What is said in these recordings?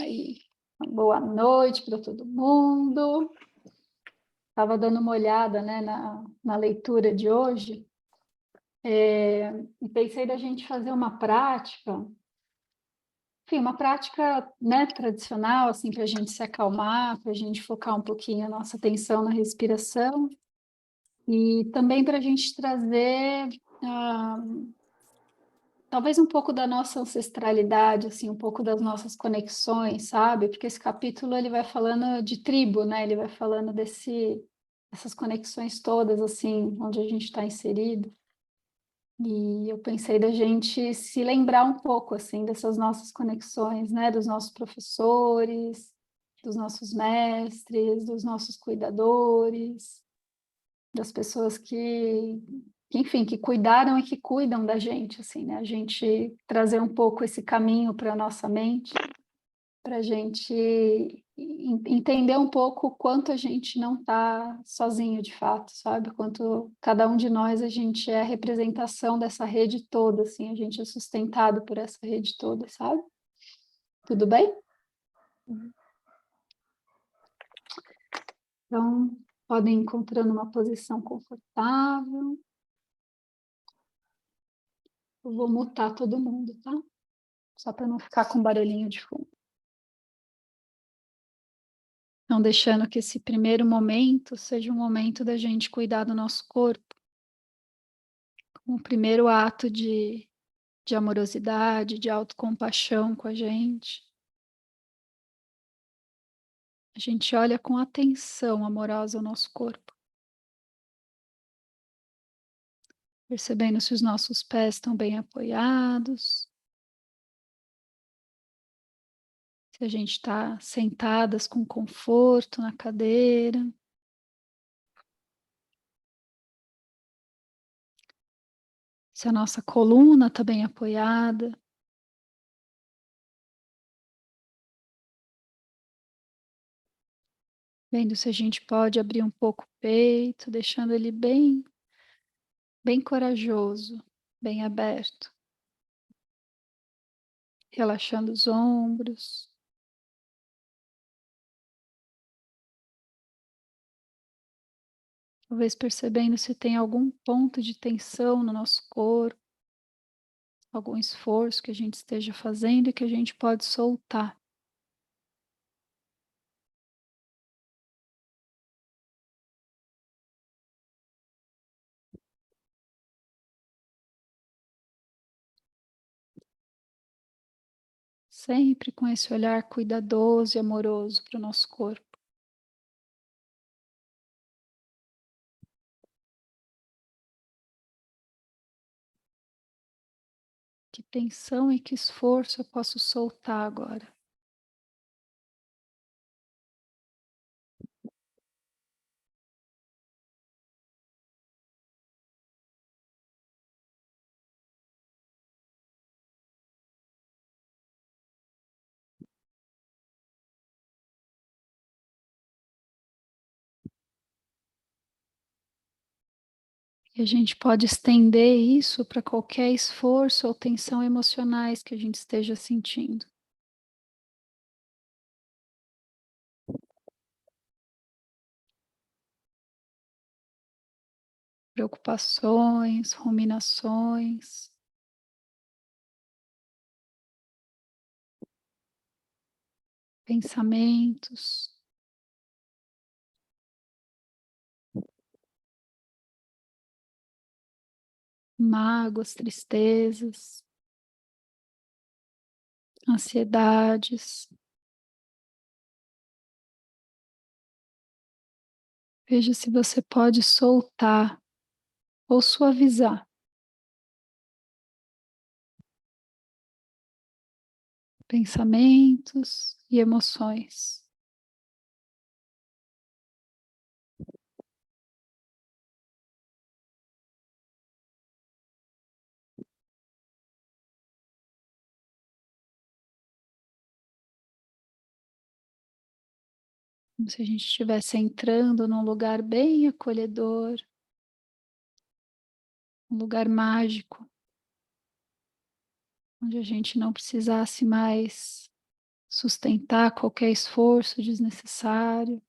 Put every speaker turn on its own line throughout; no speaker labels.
Aí, boa noite para todo mundo. Estava dando uma olhada, né, na leitura de hoje, e pensei da gente fazer uma prática, enfim, uma prática, né, tradicional, assim, para a gente se acalmar, para a gente focar um pouquinho a nossa atenção na respiração e também para a gente trazer ah, talvez um pouco da nossa ancestralidade, assim, um pouco das nossas conexões, sabe? Porque esse capítulo ele vai falando de tribo, né? Ele vai falando dessas conexões todas, assim, onde a gente está inserido. E eu pensei da gente se lembrar um pouco, assim, dessas nossas conexões, né? Dos nossos professores, dos nossos mestres, dos nossos cuidadores, das pessoas enfim, que cuidaram e que cuidam da gente, assim, né? A gente trazer um pouco esse caminho para a nossa mente, para a gente entender um pouco o quanto a gente não está sozinho de fato, sabe? Quanto cada um de nós a gente é a representação dessa rede toda, assim, a gente é sustentado por essa rede toda, sabe? Tudo bem? Então, podem ir encontrando uma posição confortável. Eu vou mutar todo mundo, tá? Só para não ficar com barulhinho de fundo. Não deixando que esse primeiro momento seja um momento da gente cuidar do nosso corpo, como o primeiro ato de amorosidade, de autocompaixão com a gente. A gente olha com atenção amorosa o nosso corpo, percebendo se os nossos pés estão bem apoiados, se a gente está sentadas com conforto na cadeira. Se a nossa coluna está bem apoiada. Vendo se a gente pode abrir um pouco o peito, deixando ele bem corajoso, bem aberto. Relaxando os ombros. Talvez percebendo se tem algum ponto de tensão no nosso corpo, algum esforço que a gente esteja fazendo e que a gente pode soltar. Sempre com esse olhar cuidadoso e amoroso para o nosso corpo. Que tensão e que esforço eu posso soltar agora? E a gente pode estender isso para qualquer esforço ou tensão emocionais que a gente esteja sentindo. Preocupações, ruminações, pensamentos, mágoas, tristezas, ansiedades. Veja se você pode soltar ou suavizar pensamentos e emoções. Como se a gente estivesse entrando num lugar bem acolhedor, um lugar mágico, onde a gente não precisasse mais sustentar qualquer esforço desnecessário,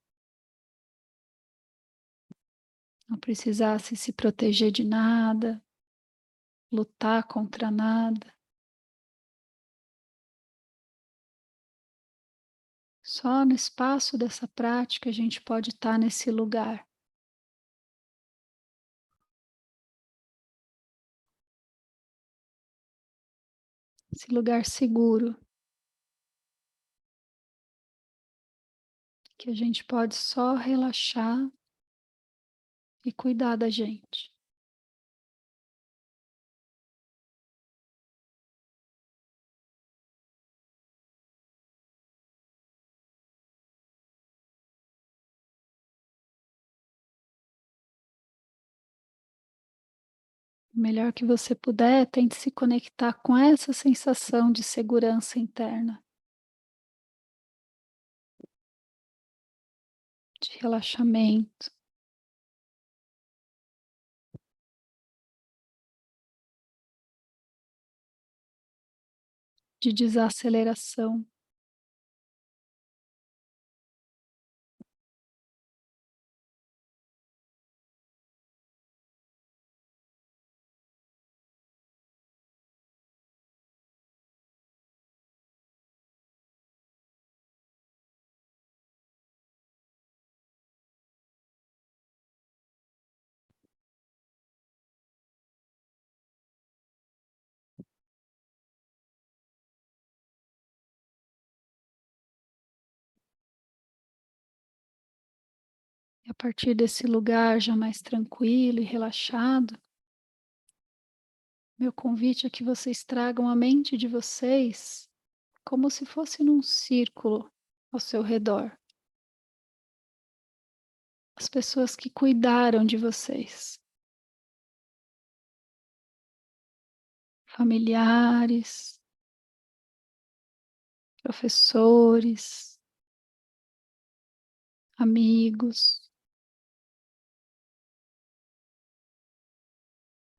não precisasse se proteger de nada, lutar contra nada. Só no espaço dessa prática a gente pode estar nesse lugar. Esse lugar seguro, que a gente pode só relaxar e cuidar da gente. O melhor que você puder, tente se conectar com essa sensação de segurança interna, de relaxamento, de desaceleração. E a partir desse lugar já mais tranquilo e relaxado, meu convite é que vocês tragam a mente de vocês como se fosse num círculo ao seu redor. As pessoas que cuidaram de vocês, familiares, professores, amigos,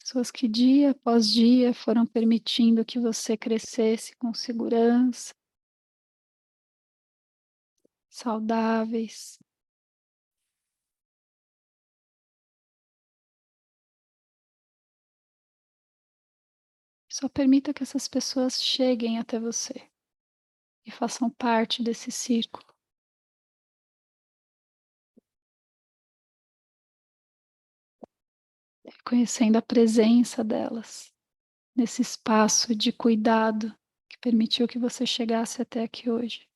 pessoas que dia após dia foram permitindo que você crescesse com segurança, saudáveis. Só permita que essas pessoas cheguem até você e façam parte desse círculo, reconhecendo a presença delas nesse espaço de cuidado que permitiu que você chegasse até aqui hoje.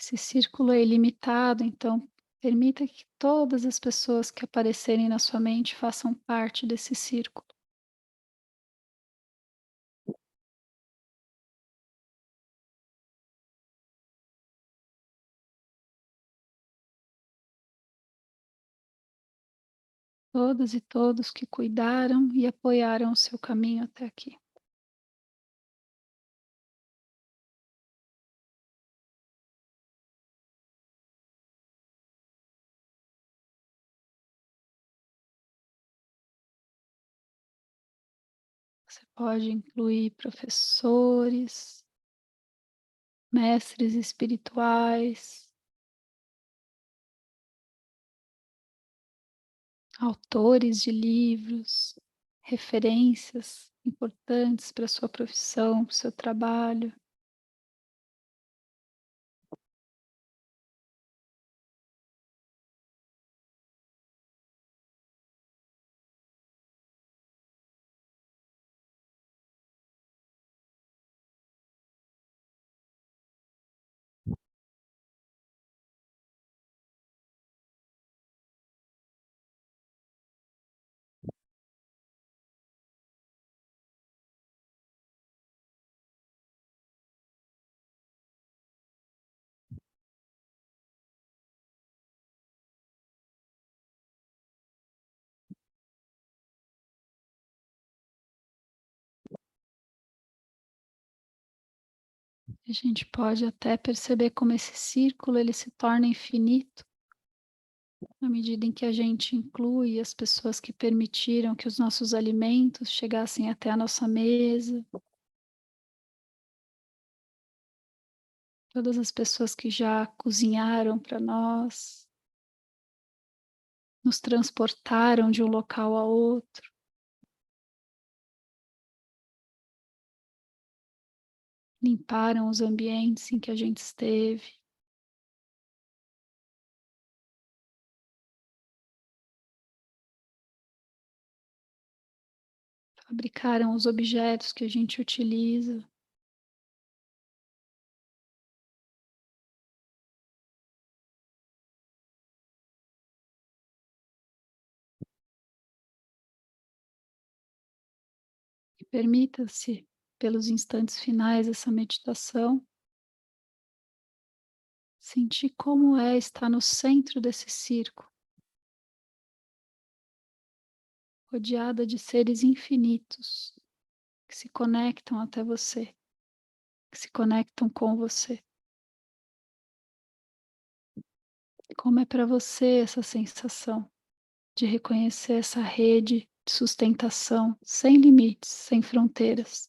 Esse círculo é ilimitado, então permita que todas as pessoas que aparecerem na sua mente façam parte desse círculo. Todas e todos que cuidaram e apoiaram o seu caminho até aqui. Você pode incluir professores, mestres espirituais, autores de livros, referências importantes para a sua profissão, para o seu trabalho. A gente pode até perceber como esse círculo ele se torna infinito à medida em que a gente inclui as pessoas que permitiram que os nossos alimentos chegassem até a nossa mesa, todas as pessoas que já cozinharam para nós, nos transportaram de um local a outro, limparam os ambientes em que a gente esteve. Fabricaram os objetos que a gente utiliza. E permita-se, pelos instantes finais dessa meditação, sentir como é estar no centro desse círculo, rodeada de seres infinitos que se conectam até você, que se conectam com você. Como é para você essa sensação de reconhecer essa rede de sustentação sem limites, sem fronteiras?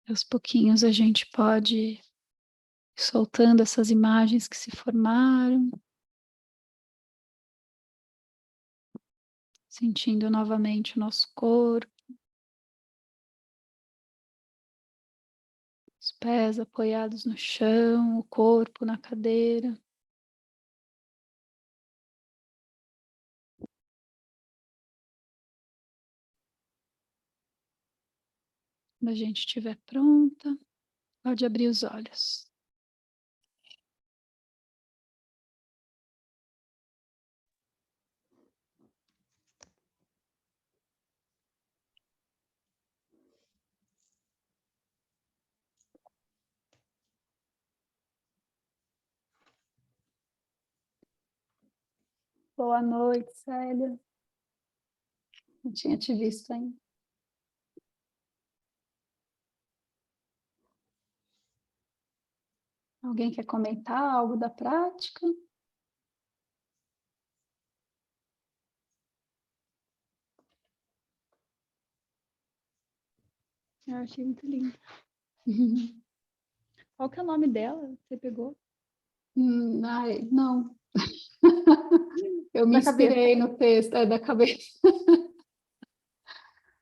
Aos pouquinhos a gente pode ir soltando essas imagens que se formaram, sentindo novamente o nosso corpo, os pés apoiados no chão, o corpo na cadeira. Quando a gente estiver pronta, pode abrir os olhos. Boa noite, Célia. Não tinha te visto ainda. Alguém quer comentar algo da prática? Eu achei muito lindo. Qual que é o nome dela? Você pegou? Ai, não. Eu me inspirei no texto, da cabeça.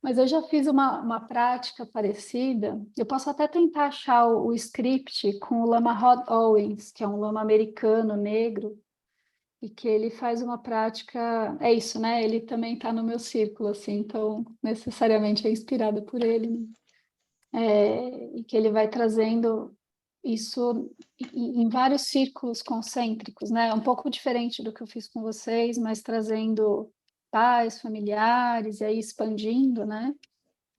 Mas eu já fiz uma prática parecida. Eu posso até tentar achar o script com o Lama Rod Owens, que é um lama americano negro, e que ele faz uma prática. É isso, né? Ele também está no meu círculo, assim, então necessariamente é inspirada por ele, né? E que ele vai trazendo isso em vários círculos concêntricos, né? Um pouco diferente do que eu fiz com vocês, mas trazendo pais, familiares, e aí expandindo, né?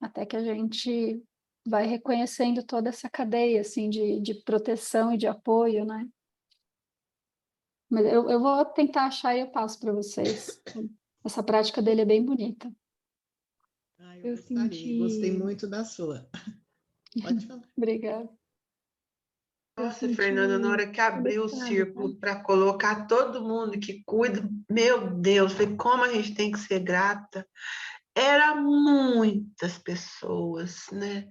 Até que a gente vai reconhecendo toda essa cadeia, assim, de proteção e de apoio, né? Mas eu vou tentar achar e eu passo para vocês. Essa prática dele é bem bonita.
Eu gostaria, gostei muito da sua. Pode falar.
Obrigada.
Nossa, Fernanda, na hora que abriu o círculo para colocar todo mundo que cuida, meu Deus, falei, como a gente tem que ser grata. Era muitas pessoas, né?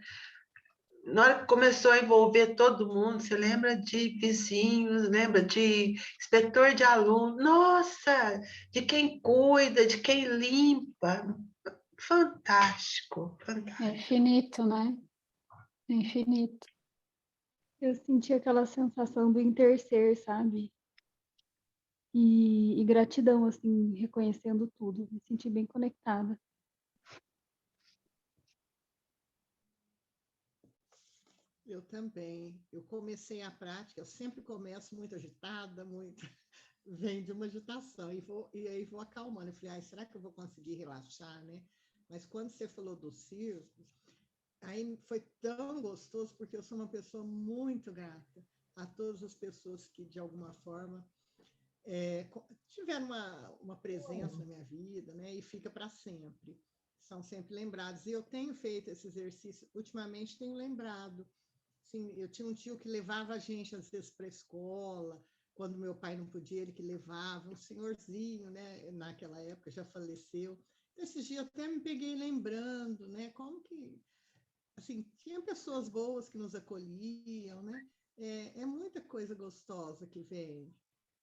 Na hora que começou a envolver todo mundo, você lembra de vizinhos, lembra de inspetor de aluno, nossa, de quem cuida, de quem limpa. Fantástico, fantástico.
É infinito, né? É infinito.
Eu senti aquela sensação do interser, sabe?
e gratidão, assim, reconhecendo tudo. Me senti bem conectada.
Eu também. Eu comecei a prática, eu sempre começo muito agitada, muito vem de uma agitação e aí vou acalmando. Eu falei, ai, será que eu vou conseguir relaxar, né? Mas quando você falou do círculo, aí foi tão gostoso porque eu sou uma pessoa muito grata a todas as pessoas que de alguma forma tiveram uma presença na minha vida, né? E fica para sempre. São sempre lembrados. E eu tenho feito esse exercício, ultimamente tenho lembrado. Sim, eu tinha um tio que levava a gente, às vezes, para a escola, quando meu pai não podia, ele que levava, um senhorzinho, né? Naquela época já faleceu. Esse dia eu até me peguei lembrando, né? Como que, assim, tinha pessoas boas que nos acolhiam, né? É muita coisa gostosa que vem.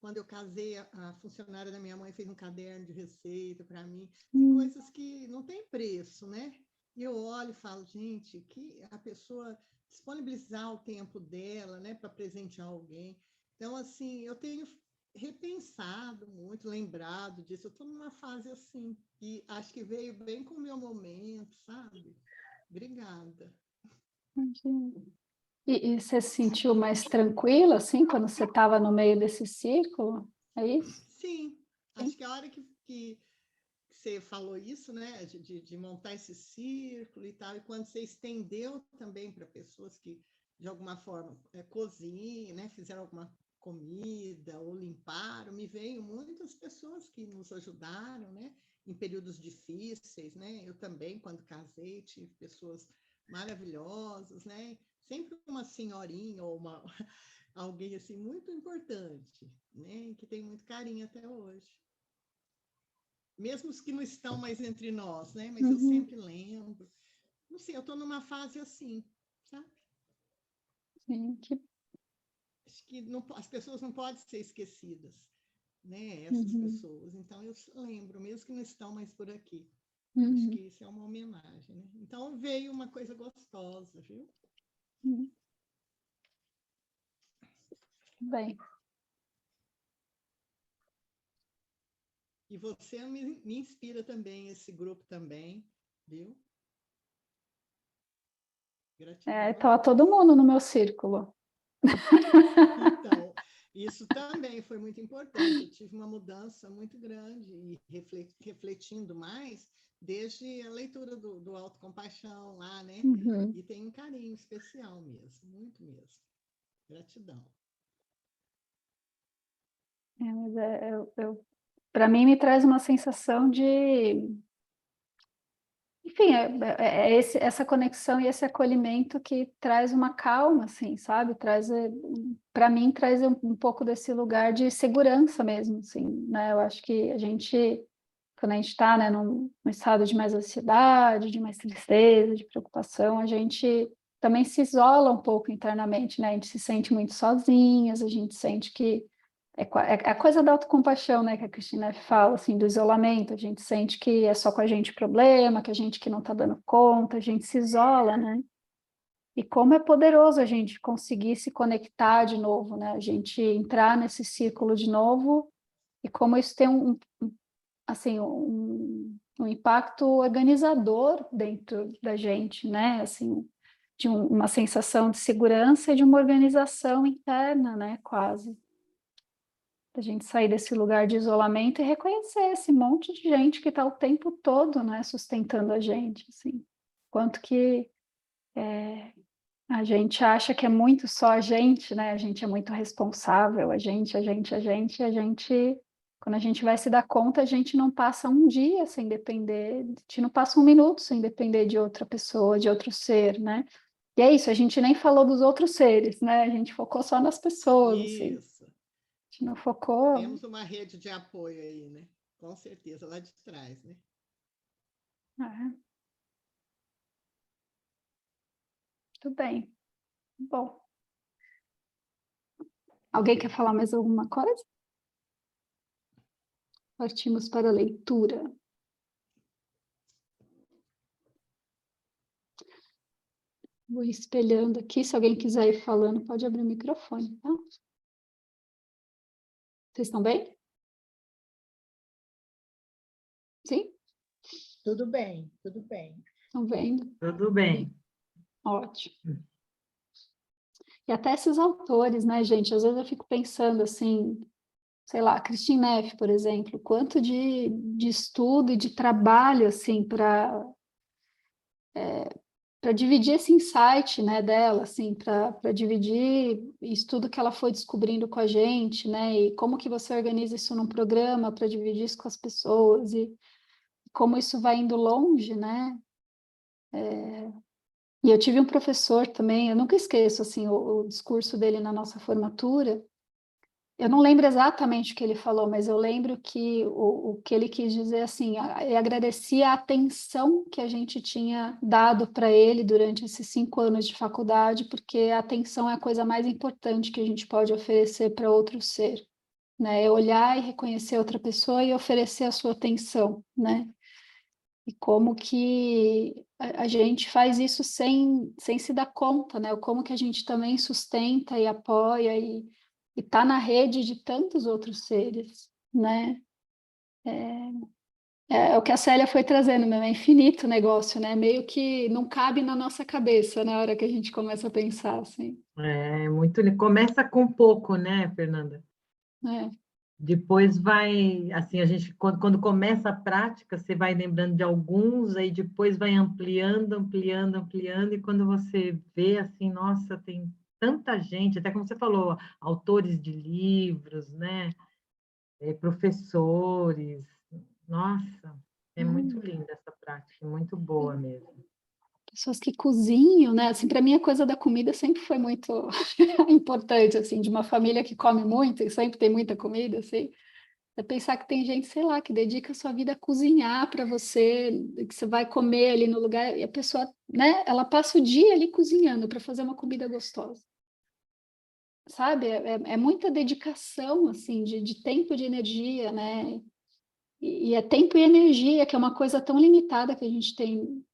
Quando eu casei, a funcionária da minha mãe fez um caderno de receita para mim, e coisas que não tem preço, né? E eu olho e falo, gente, que a pessoa disponibilizar o tempo dela, né, para presentear alguém. Então, assim, eu tenho repensado muito, lembrado disso. Eu estou numa fase assim, e acho que veio bem com o meu momento, sabe? Obrigada.
E você se sentiu mais tranquila, assim, quando você estava no meio desse círculo? É isso?
Sim, acho que a hora que você falou isso, né, de montar esse círculo e tal, e quando você estendeu também para pessoas que, de alguma forma, cozinham, né, fizeram alguma comida ou limparam, me veio muitas pessoas que nos ajudaram, né, em períodos difíceis, né, eu também, quando casei, tive pessoas maravilhosas, né, sempre uma senhorinha ou alguém assim muito importante, né, que tem muito carinho até hoje. Mesmo os que não estão mais entre nós, né? Mas eu sempre lembro. Não sei, eu estou numa fase assim, sabe?
Sim,
Acho que não, as pessoas não podem ser esquecidas, né? Essas pessoas. Então eu lembro, mesmo que não estão mais por aqui. Acho que isso é uma homenagem, né? Então veio uma coisa gostosa, viu?
Bem.
E você me inspira também, esse grupo também, viu? Gratidão.
Estava todo mundo no meu círculo.
Então, isso também foi muito importante. Eu tive uma mudança muito grande e refletindo mais desde a leitura do Autocompaixão lá, né? E tem um carinho especial mesmo, muito mesmo. Gratidão.
Para mim, me traz uma sensação de... Enfim, essa conexão e esse acolhimento que traz uma calma, assim, sabe? Para mim, traz um pouco desse lugar de segurança mesmo, assim, né? Eu acho que a gente, quando a gente está, né, num estado de mais ansiedade, de mais tristeza, de preocupação, a gente também se isola um pouco internamente, né? A gente se sente muito sozinhas, a gente sente que é a coisa da autocompaixão, né, que a Cristina fala, assim, do isolamento, a gente sente que é só com a gente o problema, que a gente que não está dando conta, a gente se isola, né? E como é poderoso a gente conseguir se conectar de novo, né? A gente entrar nesse círculo de novo e como isso tem assim, um impacto organizador dentro da gente, né? Assim, de uma sensação de segurança e de uma organização interna, né? Quase. A gente sair desse lugar de isolamento e reconhecer esse monte de gente que está o tempo todo, né, sustentando a gente, assim. Quanto que a gente acha que é muito só a gente, né? A gente é muito responsável, a gente, quando a gente vai se dar conta, a gente não passa um dia sem depender, a gente não passa um minuto sem depender de outra pessoa, de outro ser, né? E é isso, a gente nem falou dos outros seres, né? A gente focou só nas pessoas, assim.
Isso.
A gente não focou...
Temos uma rede de apoio aí, né? Com certeza, lá de trás, né?
Tudo bem. Bom. Alguém quer falar mais alguma coisa? Partimos para a leitura. Vou espelhando aqui. Se alguém quiser ir falando, pode abrir o microfone, tá? Vocês estão bem? Sim?
Tudo bem, tudo bem.
Estão vendo?
Tudo bem.
Ótimo. E até esses autores, né, gente? Às vezes eu fico pensando assim, sei lá, Christine Neff, por exemplo, quanto de estudo e de trabalho, assim, para dividir esse insight, né, dela, assim, para dividir isso tudo que ela foi descobrindo com a gente, né, e como que você organiza isso num programa para dividir isso com as pessoas e como isso vai indo longe, né? E eu tive um professor também, eu nunca esqueço, assim, o discurso dele na nossa formatura. Eu não lembro exatamente o que ele falou, mas eu lembro que o que ele quis dizer, assim, ele agradecia a atenção que a gente tinha dado para ele durante esses 5 anos de faculdade, porque a atenção é a coisa mais importante que a gente pode oferecer para outro ser, né? É olhar e reconhecer outra pessoa e oferecer a sua atenção, né? E como que a gente faz isso sem se dar conta, né? Como que a gente também sustenta e apoia e está na rede de tantos outros seres, né? É o que a Célia foi trazendo, mesmo, é infinito o negócio, né? Meio que não cabe na nossa cabeça na hora que a gente começa a pensar, assim.
É muito. Começa com pouco, né, Fernanda?
É,
Depois vai, assim, a gente, quando começa a prática, você vai lembrando de alguns, aí depois vai ampliando, ampliando, ampliando, e quando você vê, assim, nossa, tem tanta gente, até como você falou, autores de livros, né, professores, nossa, é muito linda essa prática, muito boa mesmo.
pessoas que cozinham, né? Assim, para mim a coisa da comida sempre foi muito importante, assim, de uma família que come muito e sempre tem muita comida, assim. É pensar que tem gente, sei lá, que dedica a sua vida a cozinhar para você, que você vai comer ali no lugar, e a pessoa, né, ela passa o dia ali cozinhando para fazer uma comida gostosa. Sabe? É muita dedicação, assim, de tempo e de energia, né? E é tempo e energia, que é uma coisa tão limitada que a gente tem,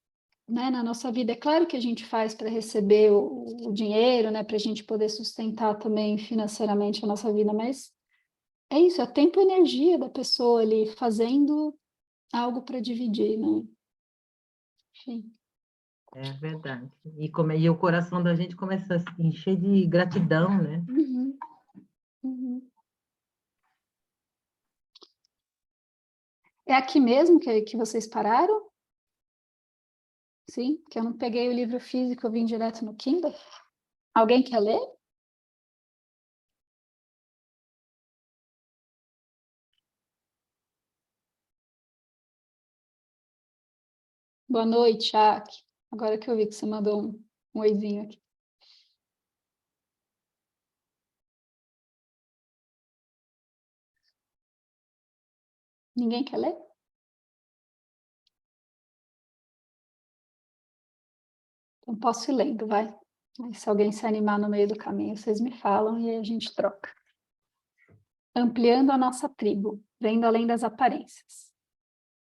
né, na nossa vida. É claro que a gente faz para receber o dinheiro, né, para a gente poder sustentar também financeiramente a nossa vida, mas é isso, é tempo e energia da pessoa ali fazendo algo para dividir, né? Enfim.
É verdade. E o coração da gente começa a se encher de gratidão, né?
Uhum, uhum. É aqui mesmo que vocês pararam? Sim, que eu não peguei o livro físico, eu vim direto no Kindle. Alguém quer ler? Boa noite, Jaque. Agora que eu vi que você mandou um oizinho aqui. Ninguém quer ler? Então posso ir lendo, vai. Aí, se alguém se animar no meio do caminho, vocês me falam e aí a gente troca. Ampliando a nossa tribo, vendo além das aparências.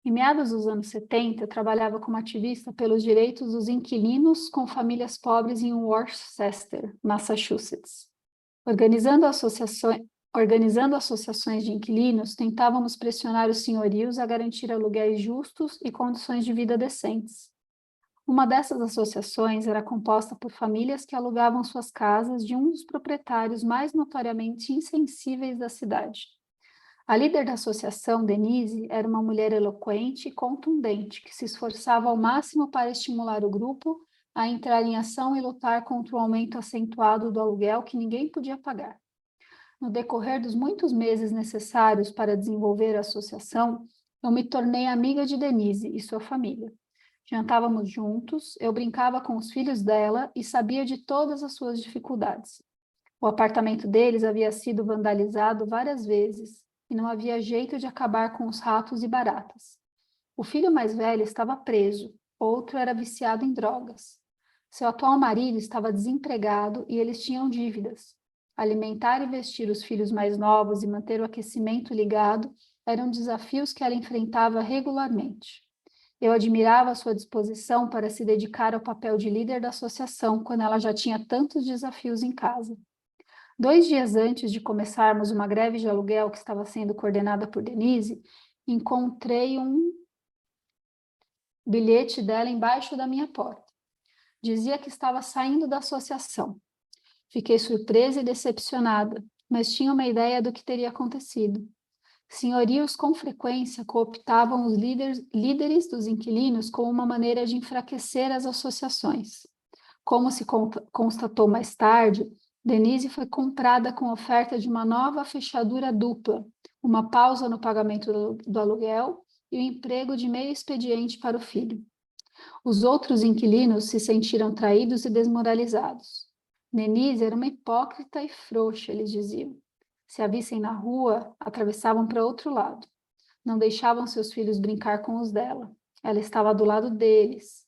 Em meados dos anos 70, eu trabalhava como ativista pelos direitos dos inquilinos com famílias pobres em Worcester, Massachusetts. Organizando associações de inquilinos, tentávamos pressionar os senhorios a garantir aluguéis justos e condições de vida decentes. Uma dessas associações era composta por famílias que alugavam suas casas de um dos proprietários mais notoriamente insensíveis da cidade. A líder da associação, Denise, era uma mulher eloquente e contundente, que se esforçava ao máximo para estimular o grupo a entrar em ação e lutar contra o aumento acentuado do aluguel que ninguém podia pagar. No decorrer dos muitos meses necessários para desenvolver a associação, eu me tornei amiga de Denise e sua família. Jantávamos juntos, eu brincava com os filhos dela e sabia de todas as suas dificuldades. O apartamento deles havia sido vandalizado várias vezes e não havia jeito de acabar com os ratos e baratas. O filho mais velho estava preso, outro era viciado em drogas. Seu atual marido estava desempregado e eles tinham dívidas. Alimentar e vestir os filhos mais novos e manter o aquecimento ligado eram desafios que ela enfrentava regularmente. Eu admirava a sua disposição para se dedicar ao papel de líder da associação quando ela já tinha tantos desafios em casa. 2 dias antes de começarmos uma greve de aluguel que estava sendo coordenada por Denise, encontrei um o bilhete dela embaixo da minha porta. Dizia que estava saindo da associação. Fiquei surpresa e decepcionada, mas tinha uma ideia do que teria acontecido. Senhorios com frequência cooptavam os líderes dos inquilinos como uma maneira de enfraquecer as associações. Como se constatou mais tarde, Denise foi comprada com oferta de uma nova fechadura dupla, uma pausa no pagamento do aluguel e o emprego de meio expediente para o filho. Os outros inquilinos se sentiram traídos e desmoralizados. Denise era uma hipócrita e frouxa, eles diziam. Se a vissem na rua, atravessavam para outro lado. Não deixavam seus filhos brincar com os dela. Ela estava do lado deles.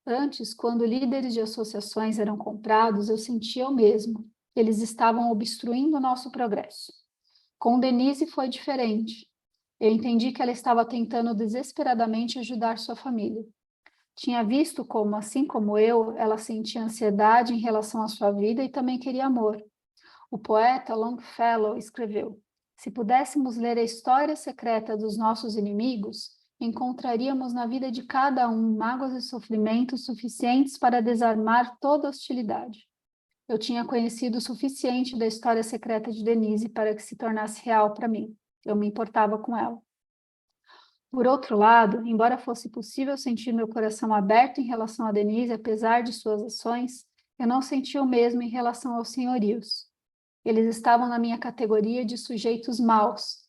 Antes, quando líderes de associações eram comprados, eu sentia o mesmo. Eles estavam obstruindo o nosso progresso. Com Denise foi diferente. Eu entendi que ela estava tentando desesperadamente ajudar sua família. Tinha visto como, assim como eu, ela sentia ansiedade em relação à sua vida e também queria amor. O poeta Longfellow escreveu: se pudéssemos ler a história secreta dos nossos inimigos, encontraríamos na vida de cada um mágoas e sofrimentos suficientes para desarmar toda hostilidade. Eu tinha conhecido o suficiente da história secreta de Denise para que se tornasse real para mim. Eu me importava com ela. Por outro lado, embora fosse possível sentir meu coração aberto em relação a Denise, apesar de suas ações, eu não sentia o mesmo em relação aos senhorios. Eles estavam na minha categoria de sujeitos maus.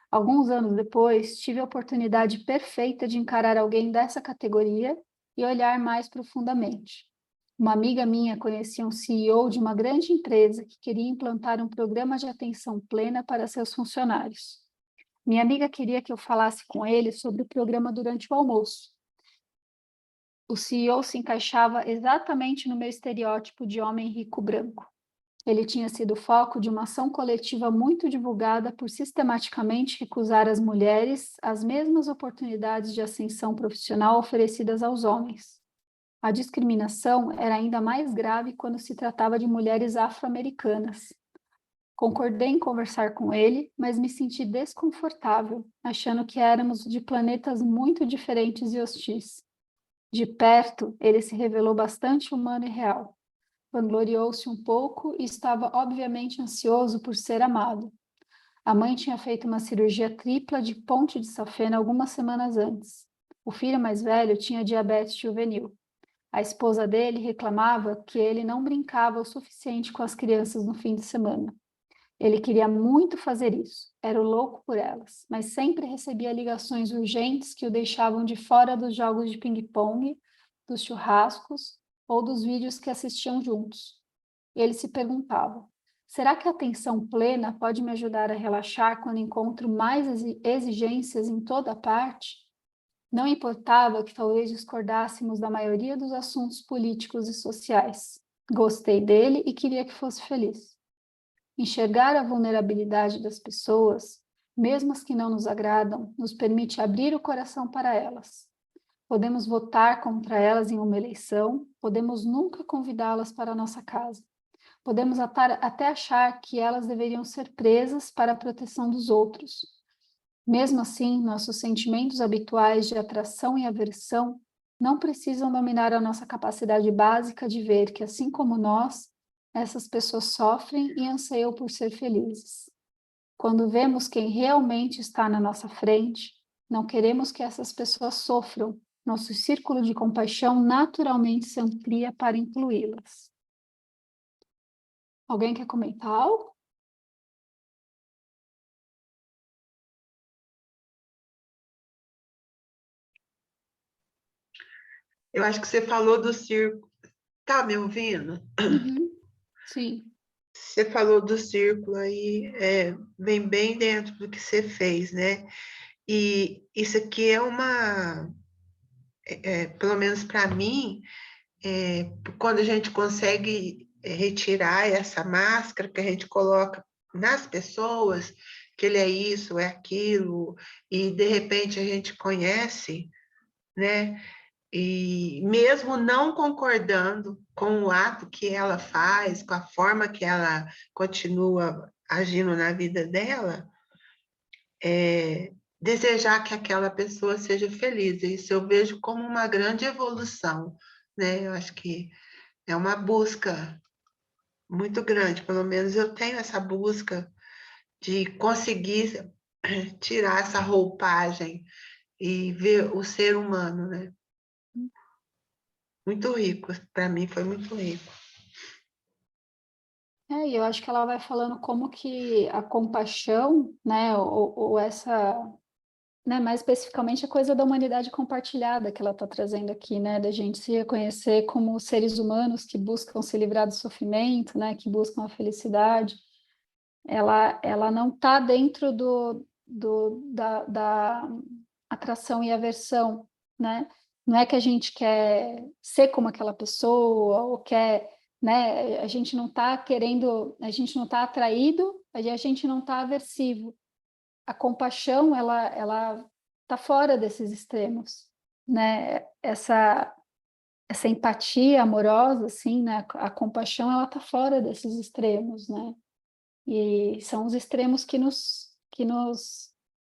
Alguns anos depois, tive a oportunidade perfeita de encarar alguém dessa categoria e olhar mais profundamente. Uma amiga minha conhecia um CEO de uma grande empresa que queria implantar um programa de atenção plena para seus funcionários. Minha amiga queria que eu falasse com ele sobre o programa durante o almoço. O CEO se encaixava exatamente no meu estereótipo de homem rico branco. Ele tinha sido foco de uma ação coletiva muito divulgada por sistematicamente recusar às mulheres as mesmas oportunidades de ascensão profissional oferecidas aos homens. A discriminação era ainda mais grave quando se tratava de mulheres afro-americanas. Concordei em conversar com ele, mas me senti desconfortável, achando que éramos de planetas muito diferentes e hostis. De perto, ele se revelou bastante humano e real. Vangloriou-se um pouco e estava obviamente ansioso por ser amado. A mãe tinha feito uma cirurgia tripla de ponte de safena algumas semanas antes. O filho mais velho tinha diabetes juvenil. A esposa dele reclamava que ele não brincava o suficiente com as crianças no fim de semana. Ele queria muito fazer isso, era o louco por elas, mas sempre recebia ligações urgentes que o deixavam de fora dos jogos de ping-pong, dos churrascos ou dos vídeos que assistiam juntos. Ele se perguntava: será que a atenção plena pode me ajudar a relaxar quando encontro mais exigências em toda parte? Não importava que talvez discordássemos da maioria dos assuntos políticos e sociais. Gostei dele e queria que fosse feliz. Enxergar a vulnerabilidade das pessoas, mesmo as que não nos agradam, nos permite abrir o coração para elas. Podemos votar contra elas em uma eleição, podemos nunca convidá-las para a nossa casa. Podemos até achar que elas deveriam ser presas para a proteção dos outros. Mesmo assim, nossos sentimentos habituais de atração e aversão não precisam dominar a nossa capacidade básica de ver que, assim como nós, essas pessoas sofrem e anseiam por ser felizes. Quando vemos quem realmente está na nossa frente, não queremos que essas pessoas sofram. Nosso círculo de compaixão naturalmente se amplia para incluí-las. Alguém quer comentar algo?
Eu acho que você falou do círculo. Tá me ouvindo?
Uhum. Sim.
Você falou do círculo aí, vem bem dentro do que você fez, né? E isso aqui é pelo menos para mim, quando a gente consegue retirar essa máscara que a gente coloca nas pessoas, que ele é isso, é aquilo, e de repente a gente conhece, né? E mesmo não concordando com o ato que ela faz, com a forma que ela continua agindo na vida dela, desejar que aquela pessoa seja feliz. Isso eu vejo como uma grande evolução, né? Eu acho que é uma busca muito grande, pelo menos eu tenho essa busca de conseguir tirar essa roupagem e ver o ser humano, né? Muito rico, para mim foi muito rico.
E eu acho que ela vai falando como que a compaixão, né, ou essa, né, mais especificamente a coisa da humanidade compartilhada que ela está trazendo aqui, né, da gente se reconhecer como seres humanos que buscam se livrar do sofrimento, né, que buscam a felicidade. Ela não está dentro da atração e aversão, né? Não é que a gente quer ser como aquela pessoa ou quer, né? A gente não está querendo, a gente não está atraído, a gente não está aversivo. A compaixão, ela está fora desses extremos, né? Essa empatia amorosa, assim, né? A compaixão, ela está fora desses extremos, né? E são os extremos que nos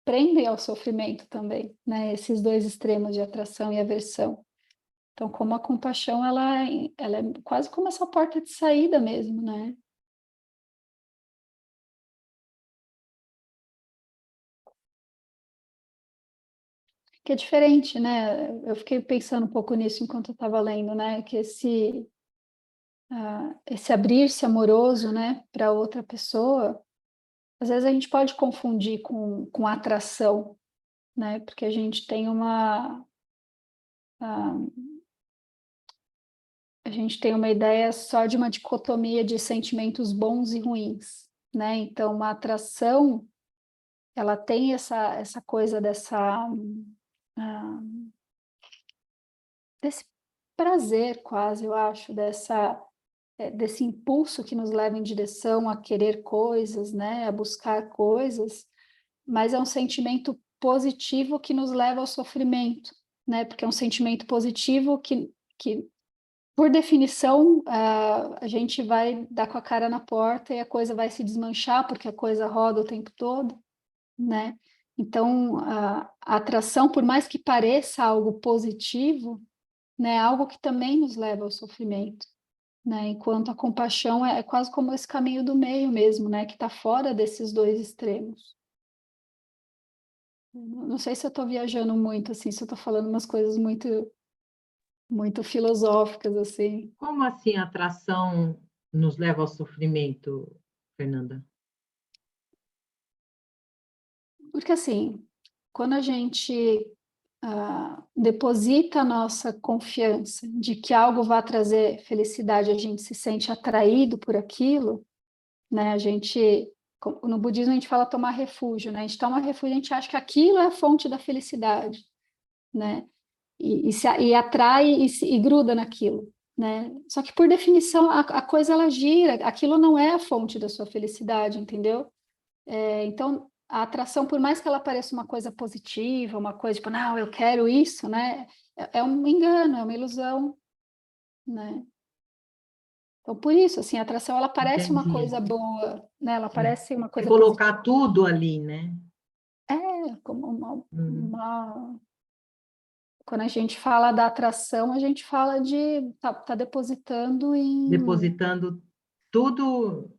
prendem ao sofrimento também, né? Esses dois extremos de atração e aversão. Então, como a compaixão, ela é quase como essa porta de saída mesmo, né? Que é diferente, né? Eu fiquei pensando um pouco nisso enquanto eu estava lendo, né? Que esse abrir-se amoroso, né, para outra pessoa, às vezes a gente pode confundir com atração, né? Porque a gente tem a gente tem uma ideia só de uma dicotomia de sentimentos bons e ruins, né? Então, uma atração, ela tem essa coisa desse prazer quase, eu acho, desse impulso que nos leva em direção a querer coisas, né? A buscar coisas, mas é um sentimento positivo que nos leva ao sofrimento, né? Porque é um sentimento positivo que por definição, a gente vai dar com a cara na porta e a coisa vai se desmanchar, porque a coisa roda o tempo todo, né? Então, a atração, por mais que pareça algo positivo, né, é algo que também nos leva ao sofrimento, né? Enquanto a compaixão é quase como esse caminho do meio mesmo, né? Que está fora desses dois extremos. Não sei se eu estou viajando muito, assim, se eu estou falando umas coisas muito filosóficas, assim.
Como assim a atração nos leva ao sofrimento, Fernanda?
Porque assim, quando a gente deposita a nossa confiança de que algo vai trazer felicidade, a gente se sente atraído por aquilo, né? No budismo a gente fala tomar refúgio, né? A gente toma refúgio, a gente acha que aquilo é a fonte da felicidade, né? E atrai e gruda naquilo, né? Só que por definição a coisa ela gira, aquilo não é a fonte da sua felicidade, entendeu? Então, a atração, por mais que ela pareça uma coisa positiva, uma coisa tipo, não, eu quero isso, né? É um engano, é uma ilusão, né? Então, por isso, assim, a atração, ela parece uma
Entendi.
coisa boa, né? Ela parece uma
É
coisa positiva.
colocar tudo ali, né?
Como
Uhum.
Quando a gente fala da atração, a gente fala de tá depositando
Depositando tudo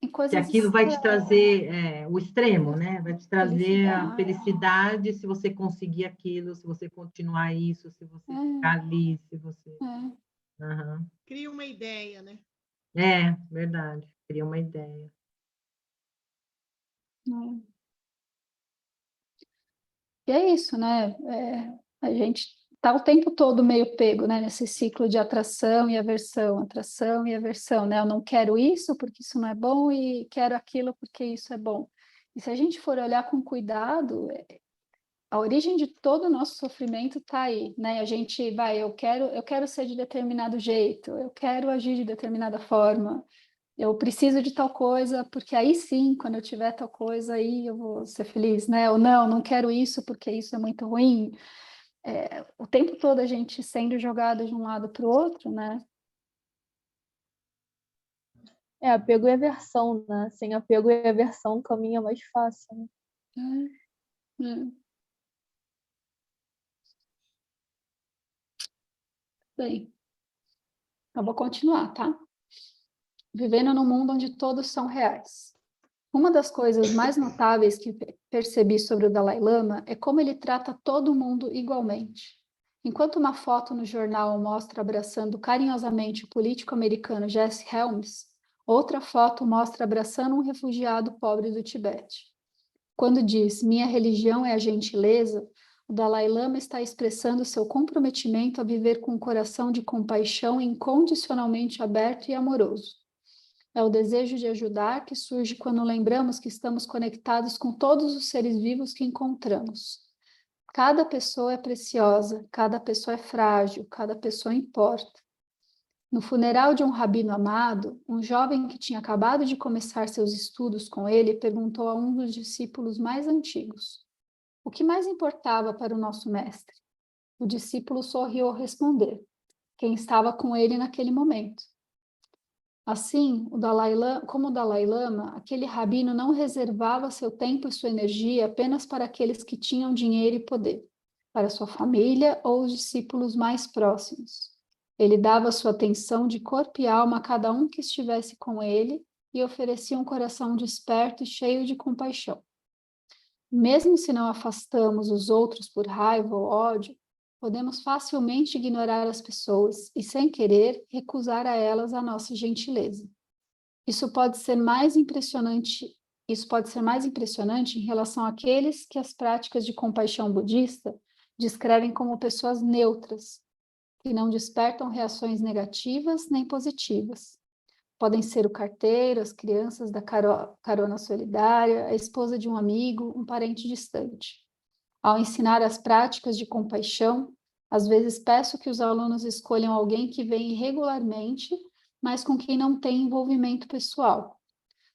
em
que
coisas
aquilo vai te trazer o extremo, né? Vai te trazer a
felicidade.
felicidade se você conseguir aquilo, se você continuar isso, se você ficar ali, se você...
É,
Aham.
Cria uma ideia, né?
É, verdade. Cria uma ideia.
é. E é isso, né? A gente está o tempo todo meio pego, né? Nesse ciclo de atração e aversão, né? Eu não quero isso porque isso não é bom e quero aquilo porque isso é bom. E se a gente for olhar com cuidado, a origem de todo o nosso sofrimento está aí, né? A gente eu quero ser de determinado jeito, eu quero agir de determinada forma, eu preciso de tal coisa, porque aí sim, quando eu tiver tal coisa, aí eu vou ser feliz, né? Ou não quero isso porque isso é muito ruim. O tempo todo a gente sendo jogado de um lado para o outro, né?
Apego e aversão, né? Sem apego e aversão, o caminho é mais fácil, né?
É, é. bem. Eu vou continuar, tá? Vivendo num mundo onde todos são reais. Uma das coisas mais notáveis que percebi sobre o Dalai Lama é como ele trata todo mundo igualmente. Enquanto uma foto no jornal mostra abraçando carinhosamente o político americano Jesse Helms, outra foto mostra abraçando um refugiado pobre do Tibete. Quando diz "minha religião é a gentileza", o Dalai Lama está expressando seu comprometimento a viver com um coração de compaixão incondicionalmente aberto e amoroso. É o desejo de ajudar que surge quando lembramos que estamos conectados com todos os seres vivos que encontramos. Cada pessoa é preciosa, cada pessoa é frágil, cada pessoa importa. No funeral de um rabino amado, um jovem que tinha acabado de começar seus estudos com ele perguntou a um dos discípulos mais antigos: "O que mais importava para o nosso mestre?" O discípulo sorriu ao responder: "Quem estava com ele naquele momento." Assim, como o Dalai Lama, aquele rabino não reservava seu tempo e sua energia apenas para aqueles que tinham dinheiro e poder, para sua família ou os discípulos mais próximos. Ele dava sua atenção de corpo e alma a cada um que estivesse com ele e oferecia um coração desperto e cheio de compaixão. Mesmo se não afastamos os outros por raiva ou ódio, podemos facilmente ignorar as pessoas e, sem querer, recusar a elas a nossa gentileza. Isso pode ser mais impressionante em relação àqueles que as práticas de compaixão budista descrevem como pessoas neutras, que não despertam reações negativas nem positivas. Podem ser o carteiro, as crianças da carona solidária, a esposa de um amigo, um parente distante. Ao ensinar as práticas de compaixão, às vezes peço que os alunos escolham alguém que vem regularmente, mas com quem não tem envolvimento pessoal.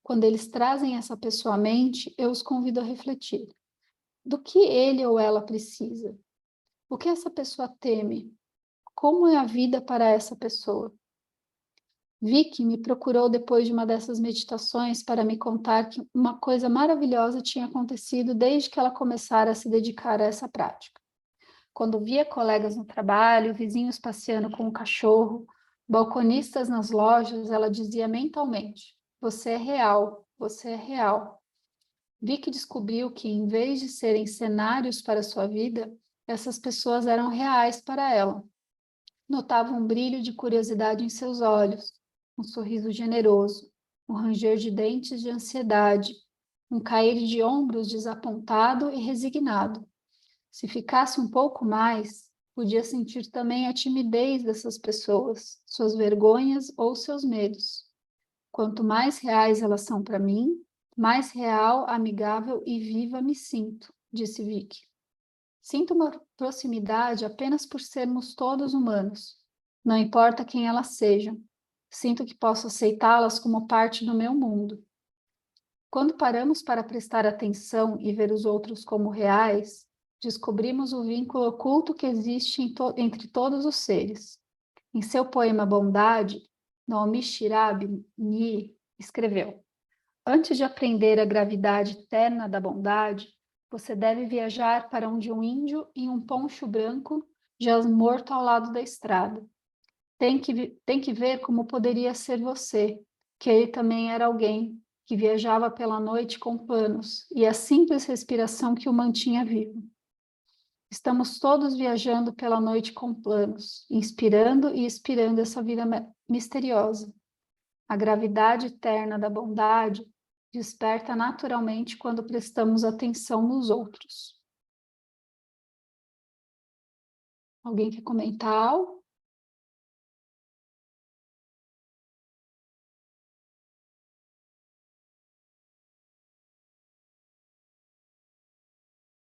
Quando eles trazem essa pessoa à mente, eu os convido a refletir. Do que ele ou ela precisa? O que essa pessoa teme? Como é a vida para essa pessoa? Vicky me procurou depois de uma dessas meditações para me contar que uma coisa maravilhosa tinha acontecido desde que ela começara a se dedicar a essa prática. Quando via colegas no trabalho, vizinhos passeando com o cachorro, balconistas nas lojas, ela dizia mentalmente: "Você é real, você é real." Vicky descobriu que, em vez de serem cenários para sua vida, essas pessoas eram reais para ela. Notava um brilho de curiosidade em seus olhos, um sorriso generoso, um ranger de dentes de ansiedade, um cair de ombros desapontado e resignado. Se ficasse um pouco mais, podia sentir também a timidez dessas pessoas, suas vergonhas ou seus medos. Quanto mais reais elas são para mim, mais real, amigável e viva me sinto, disse Vicky. Sinto uma proximidade apenas por sermos todos humanos. Não importa quem elas sejam. Sinto que posso aceitá-las como parte do meu mundo. Quando paramos para prestar atenção e ver os outros como reais, descobrimos o vínculo oculto que existe entre todos os seres. Em seu poema Bondade, Naomi Shirabe Ni escreveu: "Antes de aprender a gravidade terna da bondade, você deve viajar para onde um índio em um poncho branco jaz morto ao lado da estrada. Tem que ver como poderia ser você, que ele também era alguém que viajava pela noite com panos e a simples respiração que o mantinha vivo. Estamos todos viajando pela noite com planos, inspirando e expirando essa vida misteriosa. A gravidade terna da bondade desperta naturalmente quando prestamos atenção nos outros." Alguém quer comentar algo?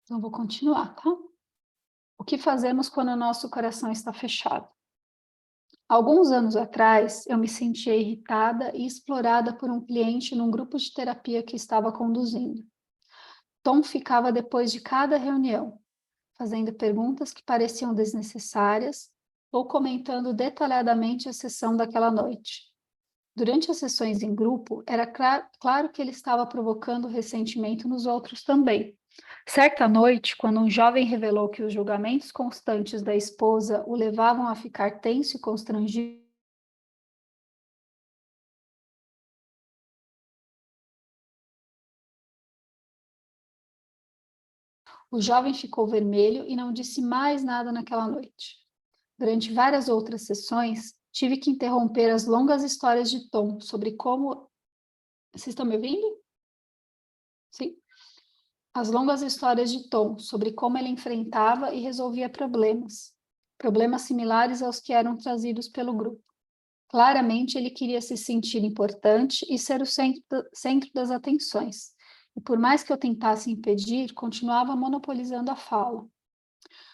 Então, vou continuar, tá? O que fazemos quando o nosso coração está fechado? Alguns anos atrás, eu me sentia irritada e explorada por um cliente num grupo de terapia que estava conduzindo. Tom ficava depois de cada reunião, fazendo perguntas que pareciam desnecessárias ou comentando detalhadamente a sessão daquela noite. Durante as sessões em grupo, era claro que ele estava provocando ressentimento nos outros também, Certa noite, quando um jovem revelou que os julgamentos constantes da esposa o levavam a ficar tenso e constrangido, o jovem ficou vermelho e não disse mais nada naquela noite. Durante várias outras sessões, tive que interromper as longas histórias de Tom sobre como... Vocês estão me ouvindo? Sim? As longas histórias de Tom sobre como ele enfrentava e resolvia problemas similares aos que eram trazidos pelo grupo. Claramente, ele queria se sentir importante e ser o centro das atenções. E por mais que eu tentasse impedir, continuava monopolizando a fala.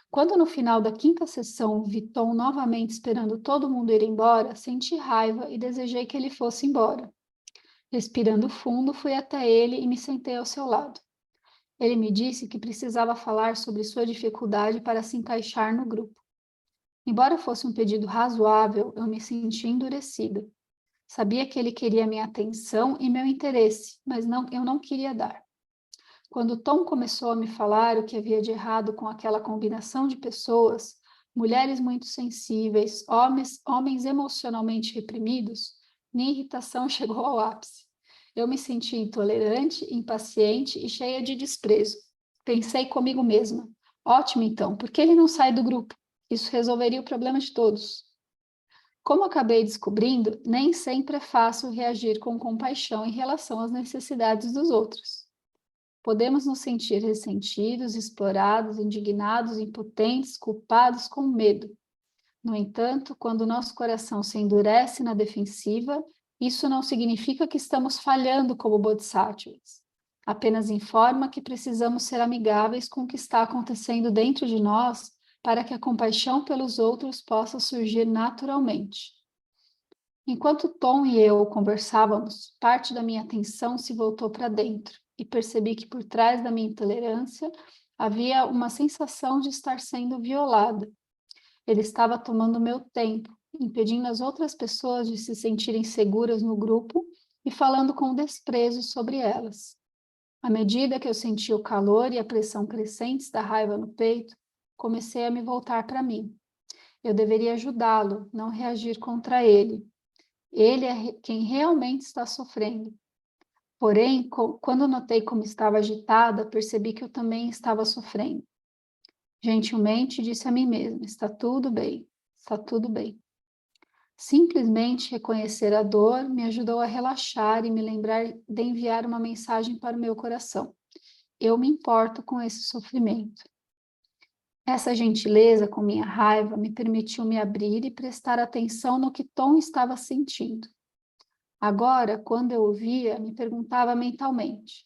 Quando no final da 5ª sessão vi Tom novamente esperando todo mundo ir embora, senti raiva e desejei que ele fosse embora. Respirando fundo, fui até ele e me sentei ao seu lado. Ele me disse que precisava falar sobre sua dificuldade para se encaixar no grupo. Embora fosse um pedido razoável, eu me senti endurecida. Sabia que ele queria minha atenção e meu interesse, mas eu não queria dar. Quando Tom começou a me falar o que havia de errado com aquela combinação de pessoas, mulheres muito sensíveis, homens emocionalmente reprimidos, minha irritação chegou ao ápice. Eu me senti intolerante, impaciente e cheia de desprezo. Pensei comigo mesma: ótimo então, por que ele não sai do grupo? Isso resolveria o problema de todos. Como acabei descobrindo, nem sempre é fácil reagir com compaixão em relação às necessidades dos outros. Podemos nos sentir ressentidos, explorados, indignados, impotentes, culpados, com medo. No entanto, quando nosso coração se endurece na defensiva, isso não significa que estamos falhando como bodhisattvas. Apenas informa que precisamos ser amigáveis com o que está acontecendo dentro de nós para que a compaixão pelos outros possa surgir naturalmente. Enquanto Tom e eu conversávamos, parte da minha atenção se voltou para dentro e percebi que por trás da minha intolerância havia uma sensação de estar sendo violada. Ele estava tomando meu tempo, impedindo as outras pessoas de se sentirem seguras no grupo e falando com desprezo sobre elas. À medida que eu sentia o calor e a pressão crescentes da raiva no peito, comecei a me voltar para mim. Eu deveria ajudá-lo, não reagir contra ele. Ele é quem realmente está sofrendo. Porém, quando notei como estava agitada, percebi que eu também estava sofrendo. Gentilmente disse a mim mesma: está tudo bem, está tudo bem. Simplesmente reconhecer a dor me ajudou a relaxar e me lembrar de enviar uma mensagem para o meu coração. Eu me importo com esse sofrimento. Essa gentileza com minha raiva me permitiu me abrir e prestar atenção no que Tom estava sentindo. Agora, quando eu ouvia, me perguntava mentalmente: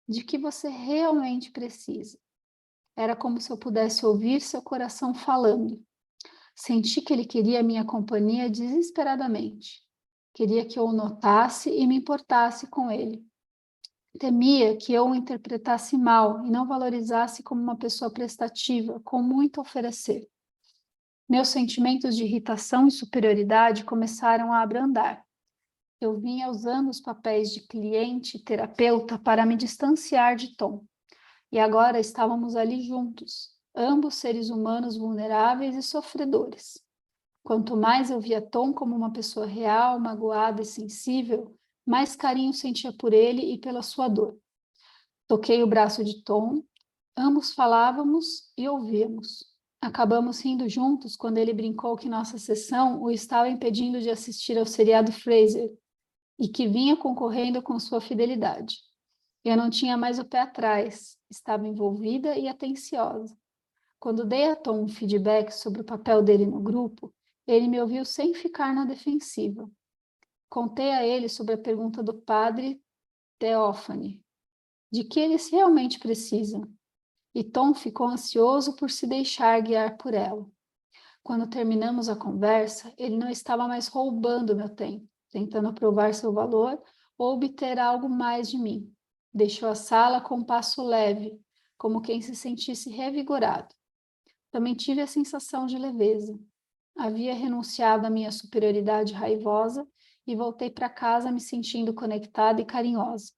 de que você realmente precisa? Era como se eu pudesse ouvir seu coração falando. Senti que ele queria minha companhia desesperadamente. Queria que eu o notasse e me importasse com ele. Temia que eu o interpretasse mal e não valorizasse como uma pessoa prestativa, com muito a oferecer. Meus sentimentos de irritação e superioridade começaram a abrandar. Eu vinha usando os papéis de cliente e terapeuta para me distanciar de Tom. E agora estávamos ali juntos, ambos seres humanos vulneráveis e sofredores. Quanto mais eu via Tom como uma pessoa real, magoada e sensível, mais carinho sentia por ele e pela sua dor. Toquei o braço de Tom, ambos falávamos e ouvíamos. Acabamos rindo juntos quando ele brincou que nossa sessão o estava impedindo de assistir ao seriado Frasier e que vinha concorrendo com sua fidelidade. Eu não tinha mais o pé atrás, estava envolvida e atenciosa. Quando dei a Tom um feedback sobre o papel dele no grupo, ele me ouviu sem ficar na defensiva. Contei a ele sobre a pergunta do padre Theophany, de que eles realmente precisam, e Tom ficou ansioso por se deixar guiar por ela. Quando terminamos a conversa, ele não estava mais roubando meu tempo, tentando provar seu valor ou obter algo mais de mim. Deixou a sala com um passo leve, como quem se sentisse revigorado. Também tive a sensação de leveza. Havia renunciado à minha superioridade raivosa e voltei para casa me sentindo conectada e carinhosa.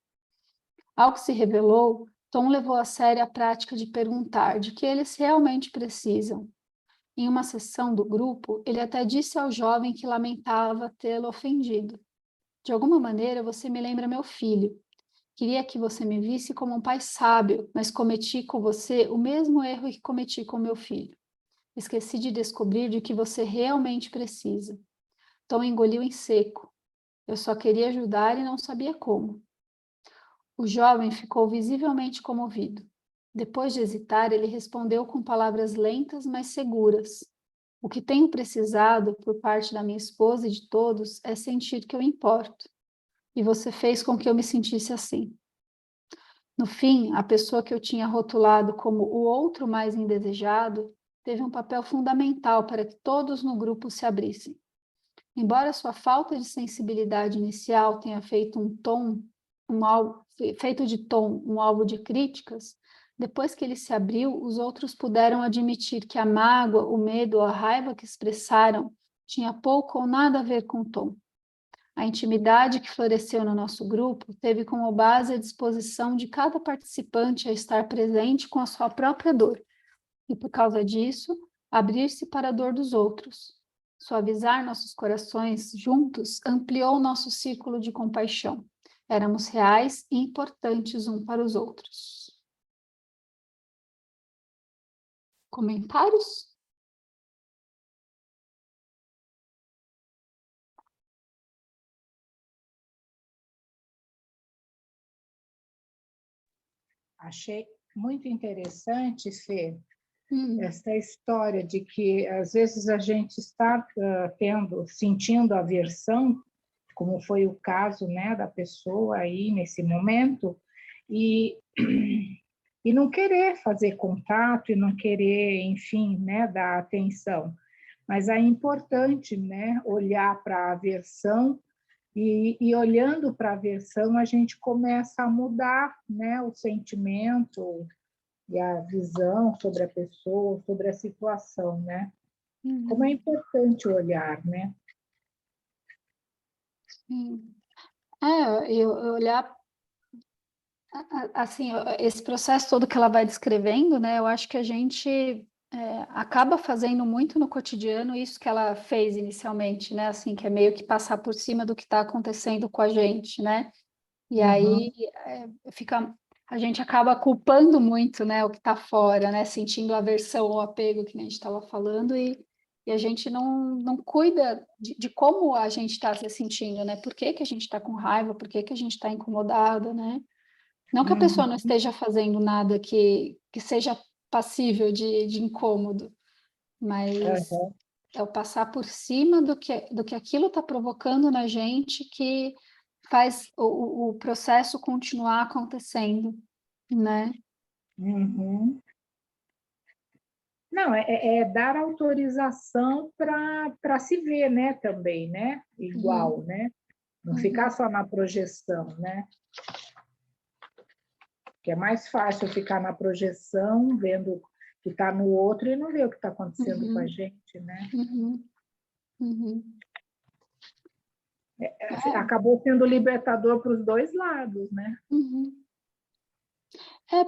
Ao que se revelou, Tom levou a sério a prática de perguntar de que eles realmente precisam. Em uma sessão do grupo, ele até disse ao jovem que lamentava tê-lo ofendido. De alguma maneira, você me lembra meu filho. Queria que você me visse como um pai sábio, mas cometi com você o mesmo erro que cometi com meu filho. Esqueci de descobrir de que você realmente precisa. Tom engoliu em seco. Eu só queria ajudar e não sabia como. O jovem ficou visivelmente comovido. Depois de hesitar, ele respondeu com palavras lentas, mas seguras. O que tenho precisado por parte da minha esposa e de todos é sentir que eu importo. E você fez com que eu me sentisse assim. No fim, a pessoa que eu tinha rotulado como o outro mais indesejado teve um papel fundamental para que todos no grupo se abrissem. Embora sua falta de sensibilidade inicial tenha feito feito de Tom um alvo de críticas, depois que ele se abriu, os outros puderam admitir que a mágoa, o medo ou a raiva que expressaram tinha pouco ou nada a ver com Tom. A intimidade que floresceu no nosso grupo teve como base a disposição de cada participante a estar presente com a sua própria dor, e por causa disso, abrir-se para a dor dos outros. Suavizar nossos corações juntos ampliou nosso círculo de compaixão. Éramos reais e importantes um para os outros. Comentários?
Achei muito interessante, Fê, essa história de que às vezes a gente está sentindo aversão, como foi o caso, né, da pessoa aí nesse momento, e não querer fazer contato, e não querer, enfim, né, dar atenção. Mas é importante, né, olhar para a aversão, e olhando para a aversão, a gente começa a mudar, né, o sentimento e a visão sobre a pessoa, sobre a situação, né? Como é importante o olhar, né?
Sim. Eu olhar assim, esse processo todo que ela vai descrevendo, né? Eu acho que a gente acaba fazendo muito no cotidiano isso que ela fez inicialmente, né? Assim, que é meio que passar por cima do que está acontecendo com a gente, né? E aí a gente acaba culpando muito, né? O que está fora, né? Sentindo aversão ou apego, que nem a gente estava falando, e a gente não cuida de como a gente está se sentindo, né? Por que que a gente está com raiva? Por que que a gente está incomodada, né? Não que a pessoa não esteja fazendo nada que seja passível de incômodo, mas é o passar por cima do que aquilo está provocando na gente que faz o processo continuar acontecendo, né?
Não, é dar autorização para se ver, né, também, né? Igual, né? Não ficar só na projeção, né? Que é mais fácil ficar na projeção, vendo o que está no outro e não ver o que está acontecendo com a gente, né? Acabou sendo libertador para os dois lados, né?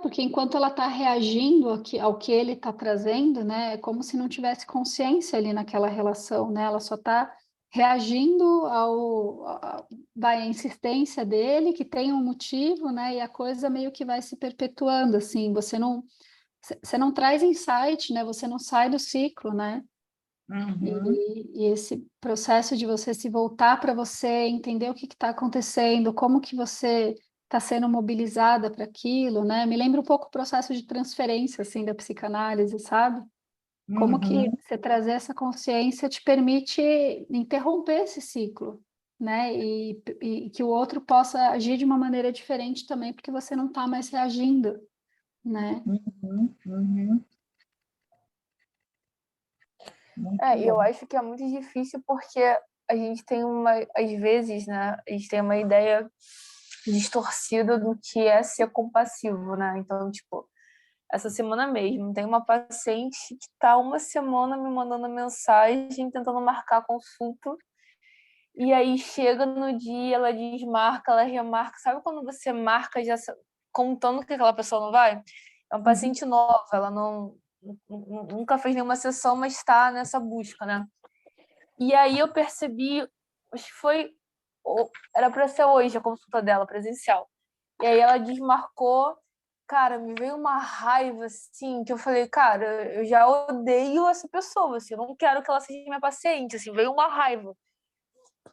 Porque enquanto ela está reagindo ao que ele está trazendo, né, é como se não tivesse consciência ali naquela relação, né? Ela só está reagindo à insistência dele, que tem um motivo, né? E a coisa meio que vai se perpetuando, assim. Você não traz insight, né? Você não sai do ciclo, né? E esse processo de você se voltar para você, entender o que está acontecendo, como que você está sendo mobilizada para aquilo, né? Me lembra um pouco o processo de transferência, assim, da psicanálise, sabe? Como que você trazer essa consciência te permite interromper esse ciclo, né? E que o outro possa agir de uma maneira diferente também, porque você não está mais reagindo, né?
Eu acho que é muito difícil porque a gente tem às vezes, né, a gente tem uma ideia distorcida do que é ser compassivo, né? Então, tipo, essa semana mesmo, tem uma paciente que está uma semana me mandando mensagem, tentando marcar consulta, e aí chega no dia, ela desmarca, ela remarca. Sabe quando você marca, já contando que aquela pessoa não vai. É uma paciente nova, ela nunca fez nenhuma sessão, mas está nessa busca, né? E aí eu percebi, acho que era para ser hoje a consulta dela, presencial. E aí ela desmarcou, cara, me veio uma raiva, assim, que eu falei, cara, eu já odeio essa pessoa, assim, eu não quero que ela seja minha paciente, assim, veio uma raiva.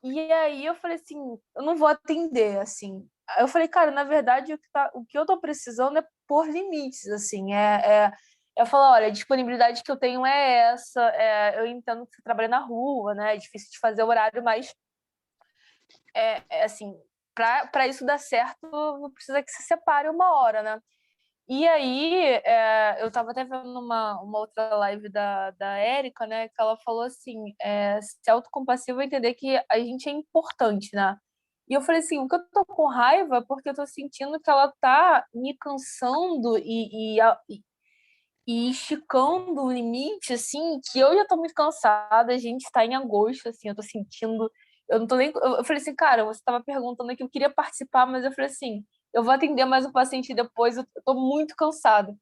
E aí eu falei assim, eu não vou atender, assim. Aí eu falei, cara, na verdade, o que eu tô precisando é pôr limites, assim, eu falar, olha, a disponibilidade que eu tenho é essa, eu entendo que você trabalha na rua, né, é difícil de fazer horário, mas, assim, para isso dar certo, não precisa que se separe uma hora, né? E aí, eu estava até vendo uma outra live da Érica, né, que ela falou assim, ser autocompassivo é entender que a gente é importante, né? E eu falei assim, o que eu tô com raiva é porque eu tô sentindo que ela tá me cansando e esticando o limite, assim, que eu já tô muito cansada, a gente está em agosto, assim, eu tô sentindo, eu não tô nem, eu falei assim, cara, você estava perguntando que eu queria participar, mas eu falei assim, eu vou atender mais o paciente depois, eu tô muito cansada.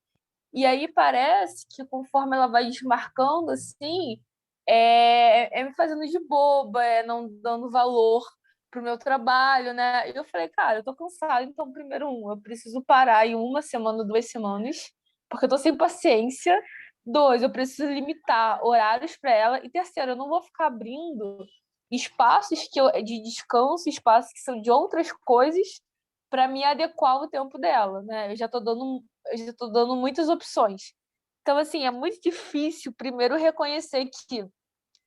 E aí parece que conforme ela vai desmarcando, assim, me fazendo de boba, não dando valor pro meu trabalho, né? E eu falei, cara, eu tô cansada, então, primeiro, eu preciso parar em 1 semana, 2 semanas, porque eu tô sem paciência. 2, eu preciso limitar horários para ela. E terceiro, eu não vou ficar abrindo espaços de descanso, espaços que são de outras coisas, para me adequar ao tempo dela, né? Eu já estou dando muitas opções. Então, assim, é muito difícil, primeiro, reconhecer que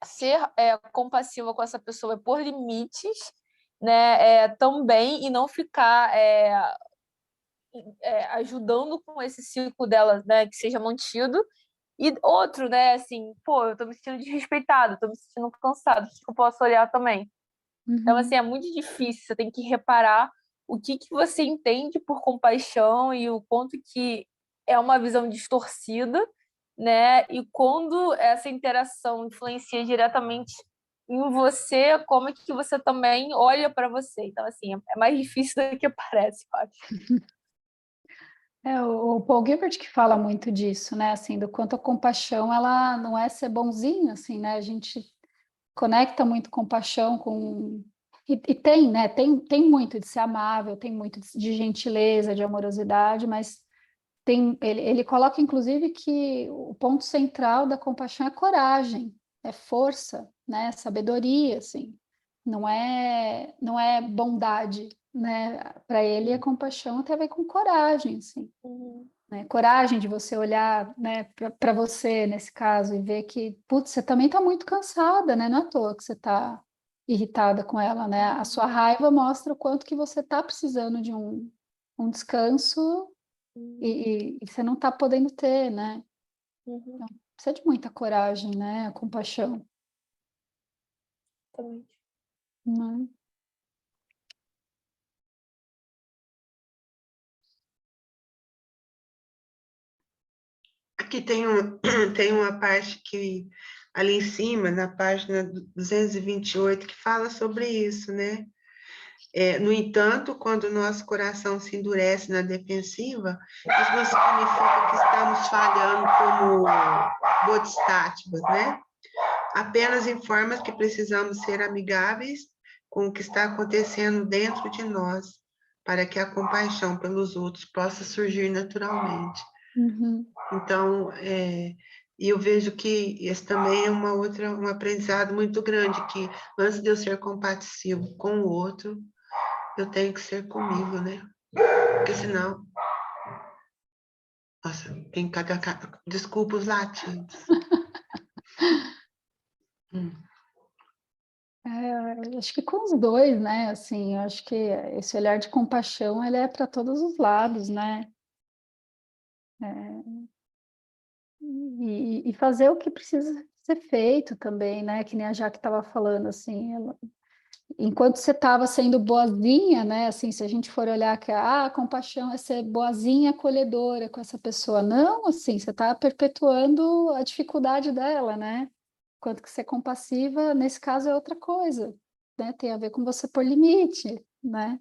ser compassiva com essa pessoa é pôr limites, né? Também, e não ficar ajudando com esse ciclo dela, né? Que seja mantido. E outro, né? Assim, pô, eu tô me sentindo desrespeitado, tô me sentindo cansado, o que eu posso olhar também? Então, assim, é muito difícil, você tem que reparar o que você entende por compaixão e o quanto que é uma visão distorcida, né? E quando essa interação influencia diretamente em você, como é que você também olha para você. Então, assim, é mais difícil do que parece, eu acho.
O Paul Gilbert que fala muito disso, né? Assim, do quanto a compaixão, ela não é ser bonzinho, assim, né? A gente conecta muito compaixão com... E tem, né? Tem muito de ser amável, tem muito de gentileza, de amorosidade, mas ele coloca, inclusive, que o ponto central da compaixão é coragem, é força, né? Sabedoria, assim. Não é bondade, né? Para ele, a compaixão tem a ver com coragem, assim. Né? Coragem de você olhar, né, para você, nesse caso, e ver que, putz, você também está muito cansada, né? Não é à toa que você está irritada com ela, né? A sua raiva mostra o quanto que você está precisando de um descanso e você não está podendo ter, né? Então, precisa de muita coragem, né? A compaixão.
Também.
Né?
Aqui tem uma parte que, ali em cima, na página 228, que fala sobre isso, né? No entanto, quando o nosso coração se endurece na defensiva, isso não significa que estamos falhando como bodhisattvas, né? Apenas informa que precisamos ser amigáveis com o que está acontecendo dentro de nós, para que a compaixão pelos outros possa surgir naturalmente. Então, eu vejo que esse também é um aprendizado muito grande, que antes de eu ser compassivo com o outro, eu tenho que ser comigo, né? Porque senão... Nossa, tem desculpa os latidos.
Acho que com os dois, né? Assim, eu acho que esse olhar de compaixão, ele é para todos os lados, né? E fazer o que precisa ser feito também, né? Que nem a Jaque estava falando, assim, enquanto você estava sendo boazinha, né? Assim, se a gente for olhar que a compaixão é ser boazinha, acolhedora com essa pessoa, não, assim, você está perpetuando a dificuldade dela, né? Enquanto que ser compassiva, nesse caso, é outra coisa, né? Tem a ver com você pôr limite, né?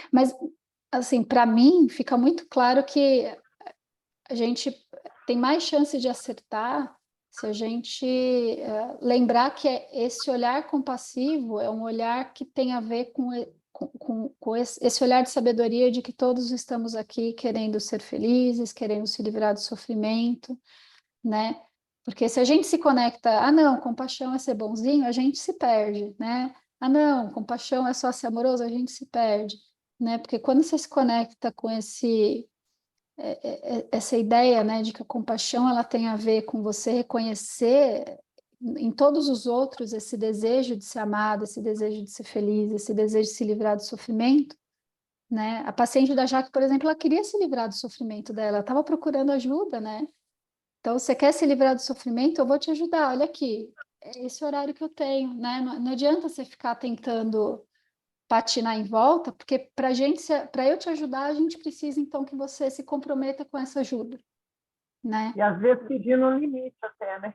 Mas assim, para mim, fica muito claro que a gente tem mais chance de acertar se a gente lembrar que esse olhar compassivo é um olhar que tem a ver com esse olhar de sabedoria de que todos estamos aqui querendo ser felizes, querendo se livrar do sofrimento, né? Porque se a gente se conecta, não, compaixão é ser bonzinho, a gente se perde, né? Não, compaixão é só ser amoroso, a gente se perde, né? Porque quando você se conecta com essa ideia, né, de que a compaixão ela tem a ver com você reconhecer em todos os outros esse desejo de ser amado, esse desejo de ser feliz, esse desejo de se livrar do sofrimento, né? A paciente da Jaque, por exemplo, ela queria se livrar do sofrimento dela, ela estava procurando ajuda, né? Então, você quer se livrar do sofrimento? Eu vou te ajudar. Olha aqui, é esse horário que eu tenho, né? Não adianta você ficar tentando patinar em volta, porque para eu te ajudar, a gente precisa então que você se comprometa com essa ajuda, né?
E às vezes pedindo um limite até, né?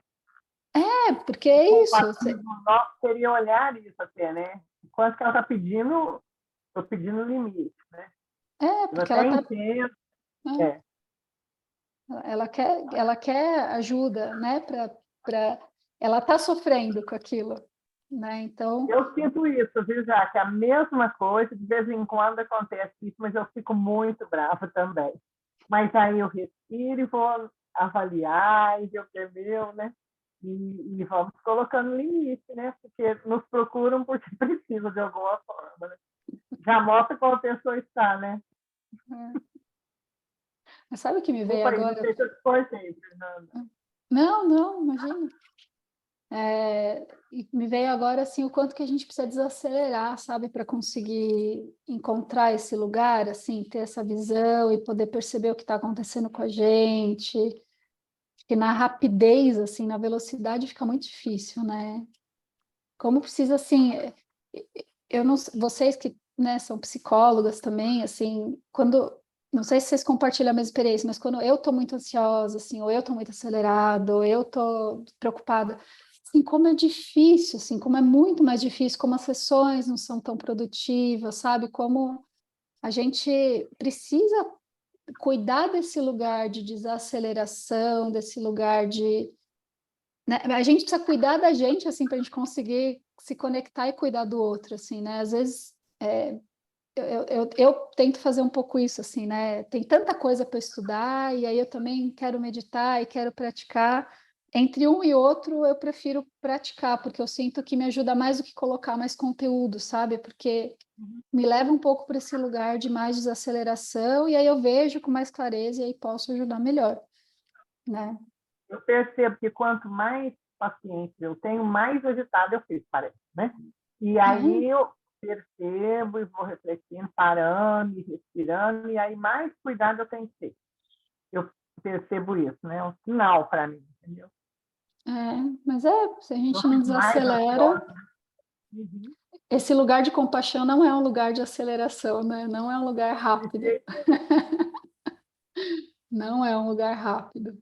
Porque é isso.
Nós seria olhar isso até, né? Quanto que ela está pedindo, estou pedindo limite, né?
Porque
eu
ela
até entendo.
Ela quer ajuda, né? Ela está sofrendo com aquilo, né? Então.
Eu sinto isso, viu, já que a mesma coisa, de vez em quando acontece isso, mas eu fico muito brava também. Mas aí eu respiro e vou avaliar e ver o que é meu, né? E vamos colocando limite, né? Porque nos procuram porque precisam de alguma forma, né? Já mostra como a pessoa está, né?
Mas sabe o que me veio agora?
Não sei se eu te cortei, Fernanda.
Não, imagina. E me veio agora assim o quanto que a gente precisa desacelerar, sabe, para conseguir encontrar esse lugar, assim, ter essa visão e poder perceber o que está acontecendo com a gente. Porque na rapidez, assim, na velocidade fica muito difícil, né? Como precisa, assim, eu não, vocês que, né, são psicólogas também, assim, quando, não sei se vocês compartilham a mesma experiência, mas quando eu estou muito ansiosa, assim, ou eu estou muito acelerada, ou eu estou preocupada, assim, como é difícil, assim, como é muito mais difícil, como as sessões não são tão produtivas, sabe? Como a gente precisa cuidar desse lugar de desaceleração, desse lugar de, né? A gente precisa cuidar da gente, assim, para a gente conseguir se conectar e cuidar do outro, assim, né? Às vezes eu tento fazer um pouco isso, assim, né? Tem tanta coisa para estudar, e aí eu também quero meditar e quero praticar. Entre um e outro, eu prefiro praticar, porque eu sinto que me ajuda mais do que colocar mais conteúdo, sabe? Porque me leva um pouco para esse lugar de mais desaceleração, e aí eu vejo com mais clareza e aí posso ajudar melhor, né?
Eu percebo que quanto mais pacientes eu tenho, mais agitado eu fico, parece, né? E aí eu percebo e vou refletindo, parando e respirando, e aí mais cuidado eu tenho que ter. Eu percebo isso, né? É um sinal para mim, entendeu?
Mas se a gente não desacelera, esse lugar de compaixão não é um lugar de aceleração, né? Não é um lugar rápido. Não é um lugar rápido.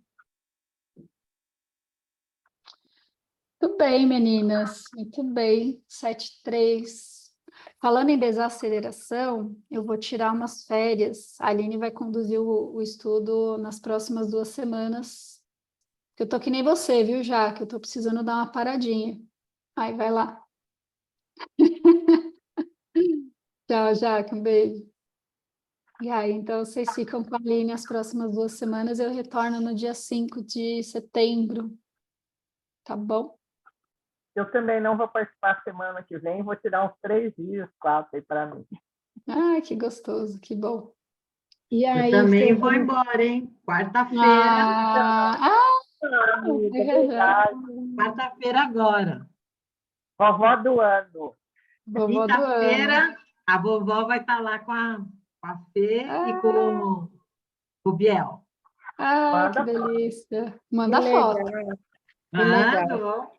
Muito bem, meninas. Muito bem. 7:03. Falando em desaceleração, eu vou tirar umas férias. A Aline vai conduzir o estudo nas próximas 2 semanas. Eu tô que nem você, viu, Jaque? Eu tô precisando dar uma paradinha. Aí, vai lá. Tchau, Jaque. Um beijo. E aí, então, vocês ficam com a Aline as próximas 2 semanas. Eu retorno no dia 5 de setembro. Tá bom?
Eu também não vou participar semana que vem, vou tirar uns 3 dias, 4 aí para mim.
Ai, que gostoso, que bom.
E aí,
eu também vou embora, hein? Quarta-feira. Quarta-feira agora.
Vovó do ano.
Quinta-feira, a vovó vai estar lá com a Fê e com o Biel.
Que delícia. Manda foto.
Que legal.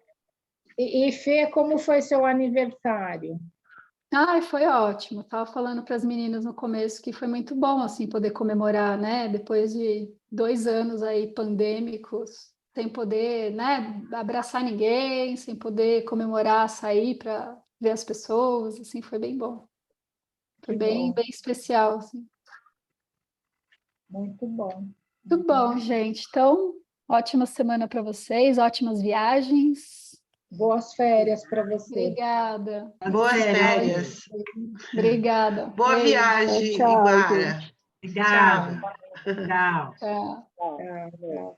E Fê, como foi seu aniversário?
Foi ótimo. Estava falando para as meninas no começo que foi muito bom assim poder comemorar, né? Depois de 2 anos aí pandêmicos, sem poder, né, abraçar ninguém, sem poder comemorar, sair para ver as pessoas, assim, foi bem bom. Foi bem especial, assim.
Muito bom.
Muito bom, gente. Então, ótima semana para vocês, ótimas viagens.
Boas férias para você.
Obrigada.
Boas férias.
Obrigada.
Boa
Beijo.
viagem,
Tchau,
Iguara.
Obrigada.
Tchau.
Tchau.
Tchau.
Tchau.
Tchau.